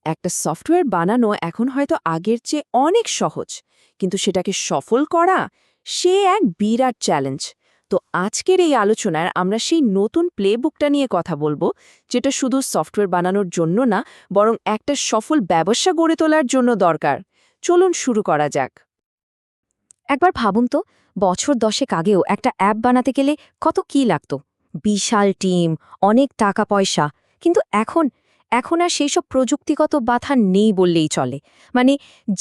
একটা সফটওয়্যার বানানো এখন হয়তো আগের চেয়ে অনেক সহজ, কিন্তু সেটাকে সফল করা সে এক বিরাট চ্যালেঞ্জ। তো আজকের এই আলোচনায় আমরা সেই নতুন প্লেবুকটা নিয়ে কথা বলবো, যেটা শুধু সফটওয়্যার বানানোর জন্য না, বরং একটা সফল ব্যবসা গড়ে তোলার জন্য দরকার। চলুন শুরু করা যাক। একবার ভাবুন তো, বছর 10 আগেও একটা অ্যাপ বানাতে গেলে কত কি লাগতো। বিশাল টিম, অনেক টাকা পয়সা। কিন্তু এখন আর সেই সব প্রযুক্তিগত বাধা নেই বললেই চলে। মানে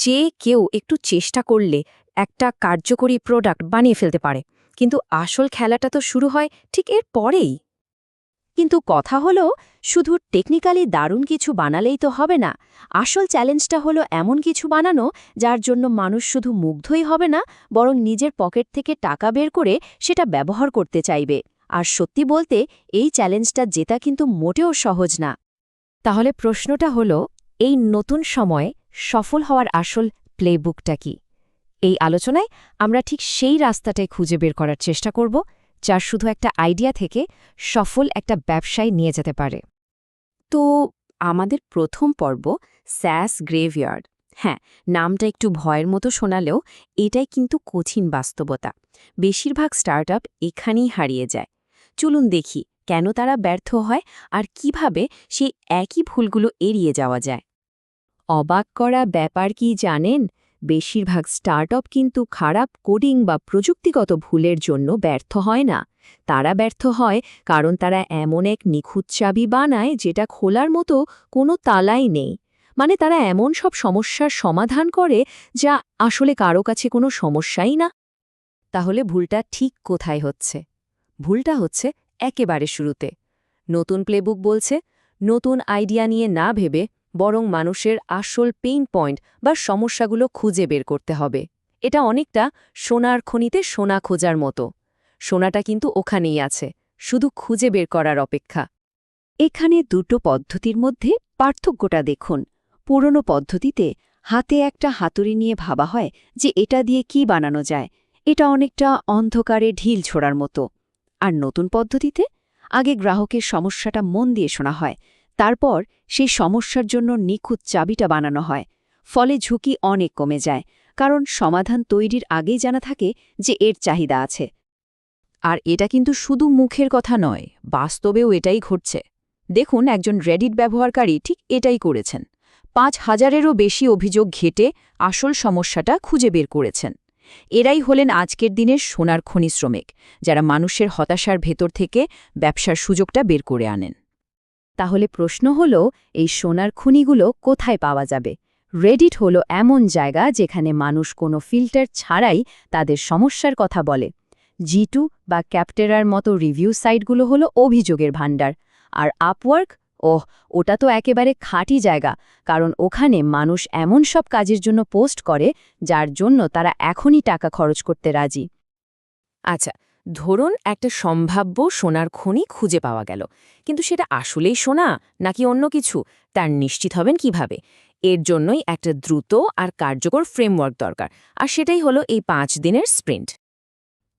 যে কেউ একটু চেষ্টা করলে একটা কার্যকরী প্রোডাক্ট বানিয়ে ফেলতে পারে। কিন্তু আসল খেলাটা তো শুরু হয় ঠিক এর পরেই। কিন্তু কথা হলো, শুধু টেকনিক্যালি দারুণ কিছু বানালেই তো হবে না। আসল চ্যালেঞ্জটা হলো এমন কিছু বানানো যার জন্য মানুষ শুধু মুগ্ধই হবে না, বরং নিজের পকেট থেকে টাকা বের করে সেটা ব্যবহার করতে চাইবে। আর সত্যি বলতে, এই চ্যালেঞ্জটা জেতা কিন্তু মোটেও সহজ না। তাহলে প্রশ্নটা হলো, এই নতুন সময়ে সফল হওয়ার আসল প্লেবুকটা কি? এই আলোচনায় আমরা ঠিক সেই রাস্তাটাই খুঁজে বের করার চেষ্টা করব, যা শুধু একটা আইডিয়া থেকে সফল একটা ব্যবসায় নিয়ে যেতে পারে। তো আমাদের প্রথম পর্ব স্যাস গ্রেভইয়ার্ড। হ্যাঁ, নামটা একটু ভয়ের মতো শোনালেও এটাই কিন্তু কঠিন বাস্তবতা। বেশিরভাগ স্টার্টআপ এখানেই হারিয়ে যায়। চলুন দেখি কেন তারা ব্যর্থ হয় আর কিভাবে সেই একই ভুলগুলো এড়িয়ে যাওয়া যায়। অবাক করা ব্যাপার কি জানেন, বেশিরভাগ স্টার্টআপ কিন্তু খারাপ কোডিং বা প্রযুক্তিগত ভুলের জন্য ব্যর্থ হয় না। তারা ব্যর্থ হয় কারণ তারা এমন এক নিখুঁত চাবি বানায় যেটা খোলার মতো কোনো তালাই নেই। মানে তারা এমন সব সমস্যার সমাধান করে যা আসলে কারো কাছে কোনো সমস্যাই না। তাহলে ভুলটা ঠিক কোথায় হচ্ছে? ভুলটা হচ্ছে একেবারে শুরুতে। নতুন প্লেবুক বলছে নতুন আইডিয়া নিয়ে না ভেবে বরং মানুষের আসল পেইন পয়েন্ট বা সমস্যাগুলো খুঁজে বের করতে হবে। এটা অনেকটা সোনার খনিতে সোনা খোঁজার মতো। সোনাটা কিন্তু ওখানেই আছে, শুধু খুঁজে বের করার অপেক্ষা। এখানে দুটো পদ্ধতির মধ্যে পার্থক্যটা দেখুন। পুরনো পদ্ধতিতে হাতে একটা হাতুড়ি নিয়ে ভাবা হয় যে এটা দিয়ে কি বানানো যায়। এটা অনেকটা অন্ধকারে ঢিল ছোড়ার মতো। আর নতুন পদ্ধতিতে আগে গ্রাহকের সমস্যাটা মন দিয়ে শোনা হয়, তারপর সেই সমস্যার জন্য নিখুঁত চাবিটা বানানো হয়। ফলে ঝুঁকি অনেক কমে যায়, কারণ সমাধান তৈরির আগেই জানা থাকে যে এর চাহিদা আছে। আর এটা কিন্তু শুধু মুখের কথা নয়, বাস্তবেও এটাই ঘটছে। দেখুন, একজন রেডিট ব্যবহারকারী ঠিক এটাই করেছেন। ৫,০০০-এরও বেশি অভিযোগ ঘেঁটে আসল সমস্যাটা খুঁজে বের করেছেন। এরাই হলেন আজকের দিনের সোনার খনি শ্রমিক, যারা মানুষের হতাশার ভেতর থেকে ব্যবসার সুযোগটা বের করে আনেন। তাহলে প্রশ্ন হল, এই সোনার খনিগুলো কোথায় পাওয়া যাবে? রেডিট হলো এমন জায়গা যেখানে মানুষ কোনো ফিল্টার ছাড়াই তাদের সমস্যার কথা বলে। G2 বা ক্যাপটেরার মতো রিভিউ সাইটগুলো হলো অভিযোগের ভাণ্ডার। আর আপওয়ার্ক, ওটা তো একেবারে খাঁটি জায়গা, কারণ ওখানে মানুষ এমন সব কাজের জন্য পোস্ট করে যার জন্য তারা এখনই টাকা খরচ করতে রাজি। আচ্ছা, ধরুন একটা সম্ভাব্য সোনার খনি খুঁজে পাওয়া গেল, কিন্তু সেটা আসলেই সোনা নাকি অন্য কিছু, তার নিশ্চিত হবেন কিভাবে? এর জন্যই একটা দ্রুত আর কার্যকর ফ্রেমওয়ার্ক দরকার, আর সেটাই হলো এই ৫ দিনের স্প্রিন্ট।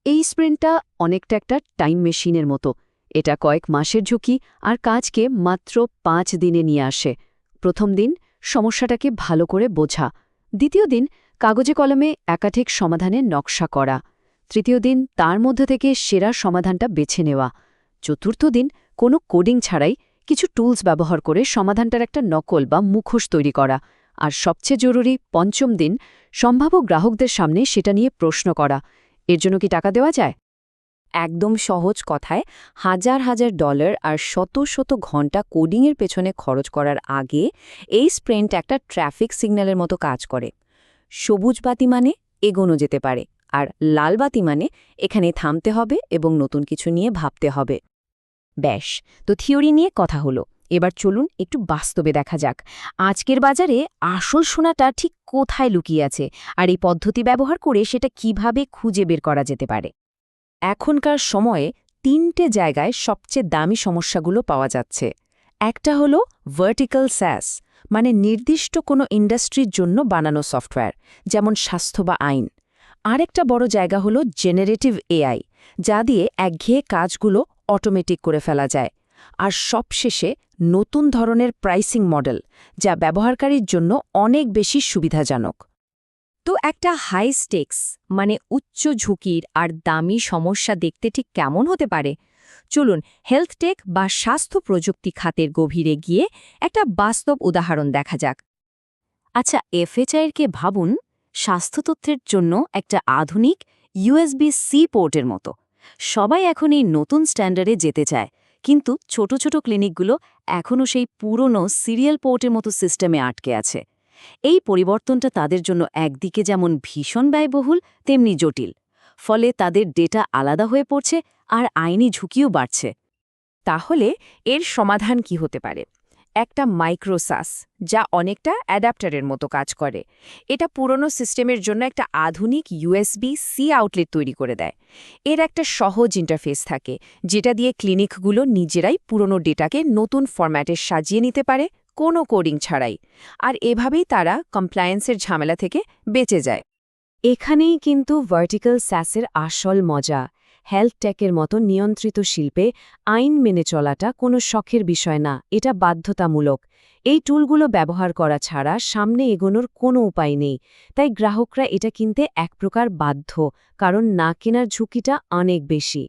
এই স্প্রিন্টটা অনেকটা একটা টাইম মেশিনের মতো। এটা কয়েক মাসের ঝুঁকি আর কাজকে মাত্র ৫ দিনে নিয়ে আসে। প্রথম দিন সমস্যাটাকে ভালো করে বোঝা। দ্বিতীয় দিন কাগজে কলমে একাধিক সমাধানের নকশা করা। তৃতীয় দিন তার মধ্যে থেকে সেরা সমাধানটা বেছে নেওয়া। চতুর্থ দিন কোনো কোডিং ছাড়াই কিছু টুলস ব্যবহার করে সমাধানটার একটা নকল বা মুখোশ তৈরি করা। আর সবচেয়ে জরুরি পঞ্চম দিন সম্ভাব্য গ্রাহকদের সামনে সেটা নিয়ে প্রশ্ন করা, এর জন্য কি টাকা দেওয়া যায়? একদম সহজ কথায়, হাজার হাজার ডলার আর শত শত ঘন্টা কোডিংয়ের পেছনে খরচ করার আগে এই স্প্রিন্ট একটা ট্রাফিক সিগন্যালের মতো কাজ করে। সবুজ বাতি মানে এগোনো যেতে পারে, আর লাল বাতি মানে এখানে থামতে হবে এবং নতুন কিছু নিয়ে ভাবতে হবে। ব্যাস, তো থিওরি নিয়ে কথা হলো, এবার চলুন একটু বাস্তবে দেখা যাক আজকের বাজারে আসল সোনাটা ঠিক কোথায় লুকিয়ে আছে, আর এই পদ্ধতি ব্যবহার করে সেটা কিভাবে খুঁজে বের করা যেতে পারে। এখনকার সময়ে ৩টে জায়গায় সবচেয়ে দামি সমস্যাগুলো পাওয়া যাচ্ছে। একটা হলো ভার্টিক্যাল স্যাস, মানে নির্দিষ্ট কোনো ইন্ডাস্ট্রির জন্য বানানো সফটওয়্যার, যেমন স্বাস্থ্য বা আইন। আরেকটা বড় জায়গা হলো জেনারেটিভ এআই, যা দিয়ে একঘেয়ে কাজগুলো অটোমেটিক করে ফেলা যায়। আর সবশেষে নতুন ধরনের প্রাইসিং মডেল, যা ব্যবহারকারীর জন্য অনেক বেশি সুবিধাজনক। তো একটা হাই স্টেক্স মানে উচ্চ ঝুঁকির আর দামি সমস্যা দেখতে ঠিক কেমন হতে পারে? চলুন হেলথ টেক বা স্বাস্থ্য প্রযুক্তি খাতের গভীরে গিয়ে একটা বাস্তব উদাহরণ দেখা যাক। আচ্ছা, এফএচআইকে ভাবুন স্বাস্থ্য তথ্যের জন্য একটা আধুনিক USB-C পোর্টের মতো। সবাই এখন এই নতুন স্ট্যান্ডার্ডে যেতে চায়, কিন্তু ছোট ছোট ক্লিনিকগুলো এখনও সেই পুরনো সিরিয়াল পোর্টের মতো সিস্টেমে আটকে আছে। এই পরিবর্তনটা তাদের জন্য একদিকে যেমন ভীষণ ব্যয়বহুল, তেমনি জটিল। ফলে তাদের ডেটা আলাদা হয়ে পড়ছে আর আইনি ঝুঁকিও বাড়ছে। তাহলে এর সমাধান কি হতে পারে? একটা মাইক্রোসাস, যা অনেকটা অ্যাডাপ্টারের মতো কাজ করে। এটা পুরনো সিস্টেমের জন্য একটা আধুনিক USB-C আউটলেট তৈরি করে দেয়। এর একটা সহজ ইন্টারফেস থাকে, যেটা দিয়ে ক্লিনিকগুলো নিজেরাই পুরনো ডেটাকে নতুন ফরম্যাটে সাজিয়ে নিতে পারে, কোনো কোডিং ছাড়াই। আর এভাবেই তারা কমপ্লায়েন্সের ঝামেলা থেকে বেঁচে যায়। এখানেই কিন্তু ভার্টিক্যাল স্যাসের আসল মজা। হেলথ টেকের মতো নিয়ন্ত্রিত শিল্পে আইন মেনে চলাটা কোনো শখের বিষয় না, এটা বাধ্যতামূলক। এই টুলগুলো ব্যবহার করা ছাড়া সামনে এগোনোর কোনো উপায় নেই। তাই গ্রাহকরা এটা কিনতে এক প্রকার বাধ্য, কারণ না কেনার ঝুঁকিটা অনেক বেশি।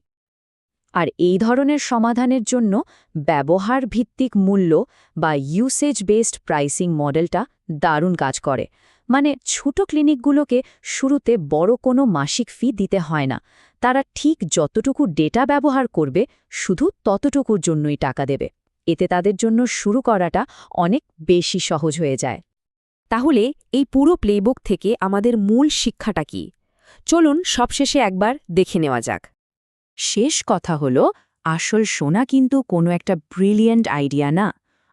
আর এই ধরনের সমাধানের জন্য ব্যবহার ভিত্তিক মূল্য বা ইউসেজ বেসড প্রাইসিং মডেলটা দারুণ কাজ করে। মানে ছোট ক্লিনিকগুলোকে শুরুতে বড় কোনো মাসিক ফি দিতে হয় না। তারা ঠিক যতটুকু ডেটা ব্যবহার করবে, শুধু ততটুকুর জন্যই টাকা দেবে। এতে তাদের জন্য শুরু করাটা অনেক বেশি সহজ হয়ে যায়। তাহলে এই পুরো প্লেবুক থেকে আমাদের মূল শিক্ষাটা কি? চলুন সবশেষে একবার দেখে নেওয়া যাক। শেষ কথা হলো, আসল সোনা কিন্তু কোনো একটা ব্রিলিয়েন্ট আইডিয়া না।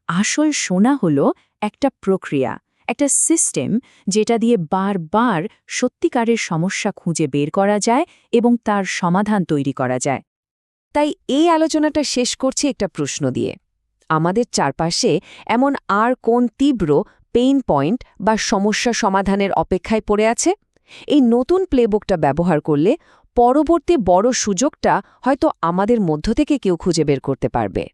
আসল সোনা হলো একটা প্রক্রিয়া, একটা সিস্টেম, যেটা দিয়ে বারবার সত্যিকারের সমস্যা খুঁজে বের করা যায় এবং তার সমাধান তৈরি করা যায়। তাই এই আলোচনাটা শেষ করছি একটা প্রশ্ন দিয়ে। আমাদের চারপাশে এমন আর কোন তীব্র পেইন পয়েন্ট বা সমস্যা সমাধানের অপেক্ষায় পড়ে আছে? এই নতুন প্লেবুকটা ব্যবহার করলে পরবর্তী বড় সুযোগটা হয়তো আমাদের মধ্য থেকে কেউ খুঁজে বের করতে পারবে।